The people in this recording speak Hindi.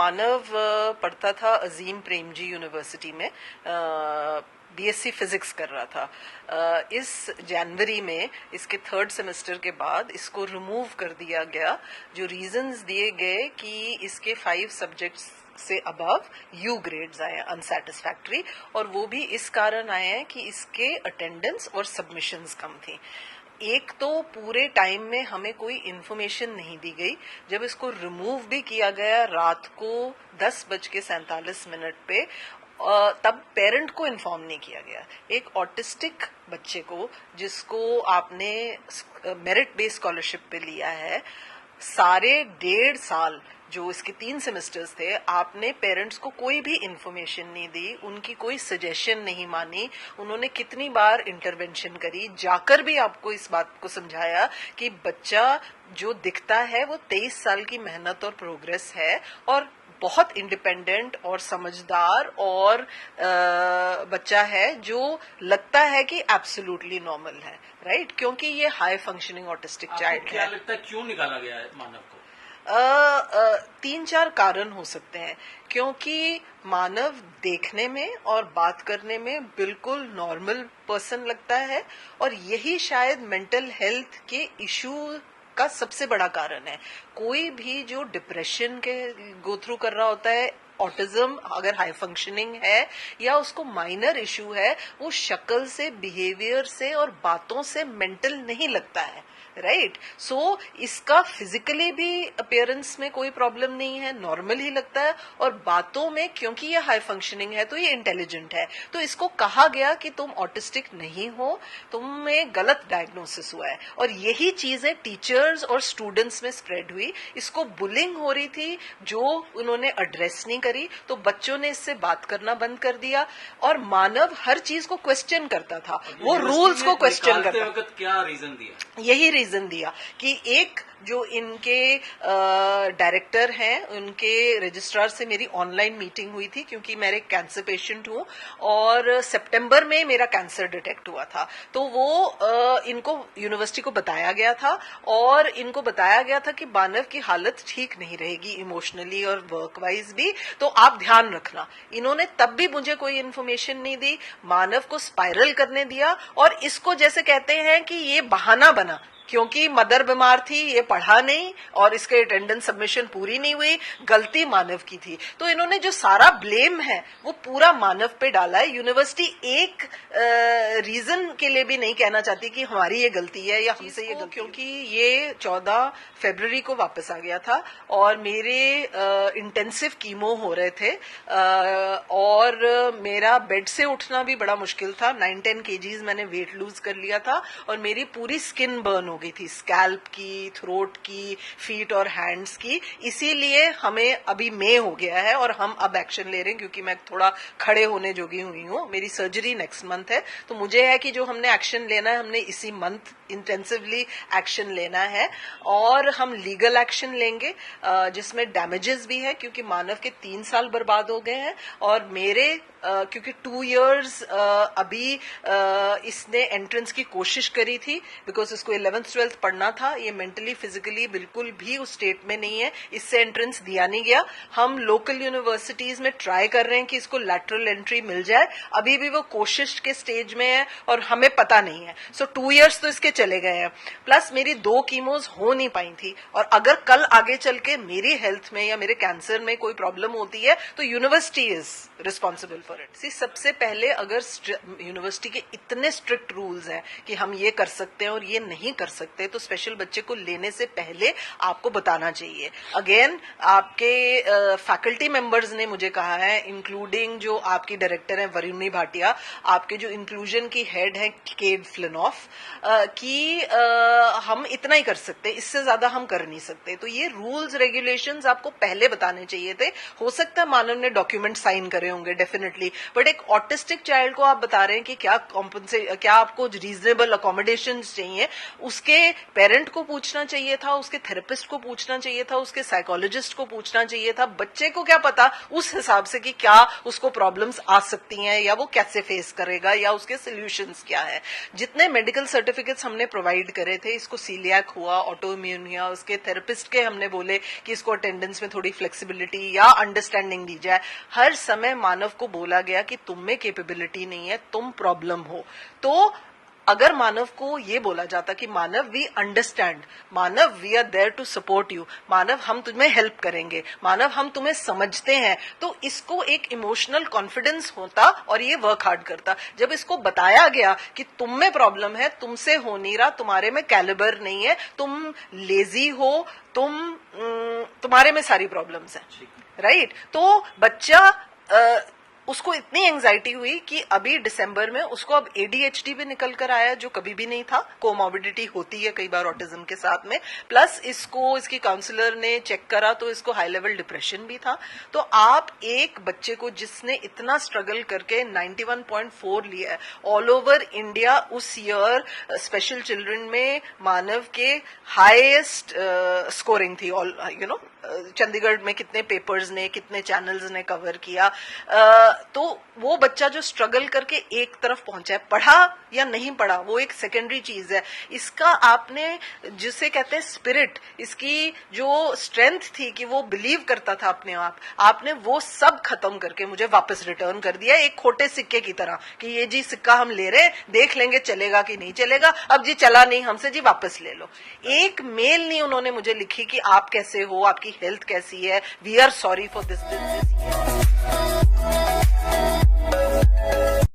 मानव पढ़ता था अजीम प्रेमजी यूनिवर्सिटी में, बीएससी फिजिक्स कर रहा था। इस जनवरी में इसके 3rd सेमेस्टर के बाद इसको रिमूव कर दिया गया। जो रीजंस दिए गए कि इसके 5 सब्जेक्ट्स से अबव यू ग्रेड्स आए अनसैटिस्फैक्टरी, और वो भी इस कारण आए हैं कि इसके अटेंडेंस और सबमिशंस कम थी। एक तो पूरे टाइम में हमें कोई इन्फॉर्मेशन नहीं दी गई। जब इसको रिमूव भी किया गया रात को 10:47 पे, तब पेरेंट को इन्फॉर्म नहीं किया गया। एक ऑटिस्टिक बच्चे को जिसको आपने मेरिट बेस्ड स्कॉलरशिप पे लिया है, सारे 1.5 साल जो इसके 3 सेमेस्टर्स थे, आपने पेरेंट्स को कोई भी इन्फॉर्मेशन नहीं दी, उनकी कोई सजेशन नहीं मानी। उन्होंने कितनी बार इंटरवेंशन करी, जाकर भी आपको इस बात को समझाया कि बच्चा जो दिखता है वो 23 साल की मेहनत और प्रोग्रेस है, और बहुत इंडिपेंडेंट और समझदार और बच्चा है जो लगता है कि एब्सोल्युटली नॉर्मल है, राइट? क्योंकि ये हाई फंक्शनिंग ऑटिस्टिक चाइल्ड है। क्या लगता है क्यों निकाला गया है मानव को? 3-4 कारण हो सकते हैं। क्योंकि मानव देखने में और बात करने में बिल्कुल नॉर्मल पर्सन लगता है, और यही शायद मेंटल हेल्थ के इशू का सबसे बड़ा कारण है। कोई भी जो डिप्रेशन के गो थ्रू कर रहा होता है, ऑटिज्म अगर हाई फंक्शनिंग है या उसको माइनर इशू है, वो शक्ल से, बिहेवियर से और बातों से मेंटल नहीं लगता है, राइट? सो इसका फिजिकली भी अपीयरेंस में कोई प्रॉब्लम नहीं है, नॉर्मल ही लगता है, और बातों में क्योंकि ये हाई फंक्शनिंग है तो ये इंटेलिजेंट है। तो इसको कहा गया कि तुम ऑटिस्टिक नहीं हो, तुम्हें गलत डायग्नोसिस हुआ है, और यही चीजें टीचर्स और स्टूडेंट्स में स्प्रेड हुई। इसको बुलिंग हो रही थी जो उन्होंने एड्रेस नहीं करी, तो बच्चों ने इससे बात करना बंद कर दिया, और मानव हर चीज को क्वेश्चन करता था, वो रूल्स को क्वेश्चन करता था। क्या रीजन दिया? यही रीजन दिया कि एक जो इनके डायरेक्टर हैं, उनके रजिस्ट्रार से मेरी ऑनलाइन मीटिंग हुई थी, क्योंकि मैं एक कैंसर पेशेंट हूं और सितंबर में मेरा कैंसर डिटेक्ट हुआ था। तो वो इनको यूनिवर्सिटी को बताया गया था, और इनको बताया गया था कि मानव की हालत ठीक नहीं रहेगी इमोशनली और वर्क वाइज भी, तो आप ध्यान रखना। इन्होंने तब भी मुझे कोई इन्फॉर्मेशन नहीं दी, मानव को स्पाइरल करने दिया, और इसको जैसे कहते हैं कि ये बहाना बना, क्योंकि मदर बीमार थी, ये पढ़ा नहीं और इसके अटेंडेंस सबमिशन पूरी नहीं हुई, गलती मानव की थी। तो इन्होंने जो सारा ब्लेम है वो पूरा मानव पे डाला है। यूनिवर्सिटी एक रीजन के लिए भी नहीं कहना चाहती कि हमारी ये गलती है या हमसे ये गलती, क्योंकि ये 14 फरवरी को वापस आ गया था, और मेरे इंटेंसिव कीमो हो रहे थे, और मेरा बेड से उठना भी बड़ा मुश्किल था। 9-10 kgs मैंने वेट लूज कर लिया था, और मेरी पूरी स्किन बर्न हो गई थी, स्कैल्प की, थ्रोट की, फीट और हैंड्स की। इसीलिए हमें अभी मई हो गया है और हम अब एक्शन ले रहे हैं, क्योंकि मैं थोड़ा खड़े होने जोगी हुई हूँ। मेरी सर्जरी नेक्स्ट मंथ है, तो मुझे है कि जो हमने एक्शन लेना है, हमने इसी मंथ इंटेंसिवली एक्शन लेना है, और हम लीगल एक्शन लेंगे जिसमें डैमेजेस भी है, क्योंकि मानव के 3 साल बर्बाद हो गए हैं, और मेरे क्योंकि 2 years अभी इसने एंट्रेंस की कोशिश करी थी, बिकॉज इसको 11th-12th पढ़ना था। ये मेंटली फिजिकली बिल्कुल भी उस स्टेट में नहीं है, इससे एंट्रेंस दिया नहीं गया। हम लोकल यूनिवर्सिटीज में ट्राई कर रहे हैं कि इसको लैटरल एंट्री मिल जाए, अभी भी वो कोशिश के स्टेज में है और हमें पता नहीं है। सो 2 years तो इसके चले गए हैं, प्लस मेरी 2 कीमोज हो नहीं पाई थी, और अगर कल आगे चल के मेरी हेल्थ में या मेरे कैंसर में कोई प्रॉब्लम होती है तो university is responsible for it. See, सबसे पहले अगर यूनिवर्सिटी के इतने स्ट्रिक्ट रूल्स हैं कि हम ये कर सकते हैं और ये नहीं कर सकते, तो स्पेशल बच्चे को लेने से पहले आपको बताना चाहिए। अगेन, आपके फैकल्टी मेंबर्स ने मुझे कहा है, इंक्लूडिंग जो आपकी डायरेक्टर है वरुणी भाटिया, आपके जो इंक्लूजन की हेड है केड फ्लिनॉफ, कि हम इतना ही कर सकते, इससे ज्यादा हम कर नहीं सकते। तो ये रूल्स रेगुलेशंस आपको पहले बताने चाहिए थे। हो सकता है मानव ने डॉक्यूमेंट साइन करे होंगे, डेफिनेटली, बट एक ऑटिस्टिक चाइल्ड को आप बता रहे हैं कि क्या आपको रीजनेबल अकोमोडेशन चाहिए, उसके पेरेंट को पूछना चाहिए था, उसके थेरेपिस्ट को पूछना चाहिए था, उसके साइकोलॉजिस्ट को पूछना चाहिए था। बच्चे को क्या पता उस हिसाब से कि क्या उसको प्रॉब्लम्स आ सकती हैं या वो कैसे फेस करेगा या उसके सोल्यूशंस क्या है। जितने मेडिकल सर्टिफिकेट्स हमने प्रोवाइड करे थे, इसको सीलियाक हुआ, ऑटो इम्यून हुआ, उसके थेरेपिस्ट के हमने बोले कि इसको अटेंडेंस में थोड़ी फ्लेक्सिबिलिटी या अंडरस्टैंडिंग दी जाए। हर समय मानव को बोला गया कि तुम में कैपेबिलिटी नहीं है, तुम प्रॉब्लम हो। तो अगर मानव को ये बोला जाता कि Manav we understand, Manav we are there to support you, Manav हम तुम्हें हेल्प करेंगे, मानव हम तुम्हें समझते हैं, तो इसको एक इमोशनल कॉन्फिडेंस होता और ये वर्क हार्ड करता। जब इसको बताया गया कि तुम में प्रॉब्लम है, तुमसे हो नहीं रहा, तुम्हारे में कैलिबर नहीं है, तुम लेजी हो, तुम्हारे में सारी प्रॉब्लम्स हैं, राइट। तो बच्चा उसको इतनी एंजाइटी हुई कि अभी दिसंबर में उसको अब एडीएचडी भी निकल कर आया, जो कभी भी नहीं था। कोमॉर्बिडिटी होती है कई बार ऑटिज्म के साथ में, प्लस इसकी काउंसलर ने चेक करा तो इसको हाई लेवल डिप्रेशन भी था। तो आप एक बच्चे को जिसने इतना स्ट्रगल करके 91.4 लिया है ऑल ओवर इंडिया, उस ईयर स्पेशल चिल्ड्रन में मानव के हाईएस्ट स्कोरिंग थी, चंडीगढ़ में कितने पेपर्स ने, कितने चैनल्स ने कवर किया। तो वो बच्चा जो स्ट्रगल करके एक तरफ पहुंचा है, पढ़ा या नहीं पढ़ा वो एक सेकेंडरी चीज है। इसका आपने जिसे कहते हैं स्पिरिट, इसकी जो स्ट्रेंथ थी कि वो बिलीव करता था अपने आप, आपने वो सब खत्म करके मुझे वापस रिटर्न कर दिया एक खोटे सिक्के की तरह कि ये जी सिक्का हम ले रहे, देख लेंगे चलेगा कि नहीं चलेगा, अब जी चला नहीं हमसे, जी वापस ले लो। एक मेल नहीं उन्होंने मुझे लिखी कि आप कैसे हो, आपकी हेल्थ कैसी है, we are sorry for this.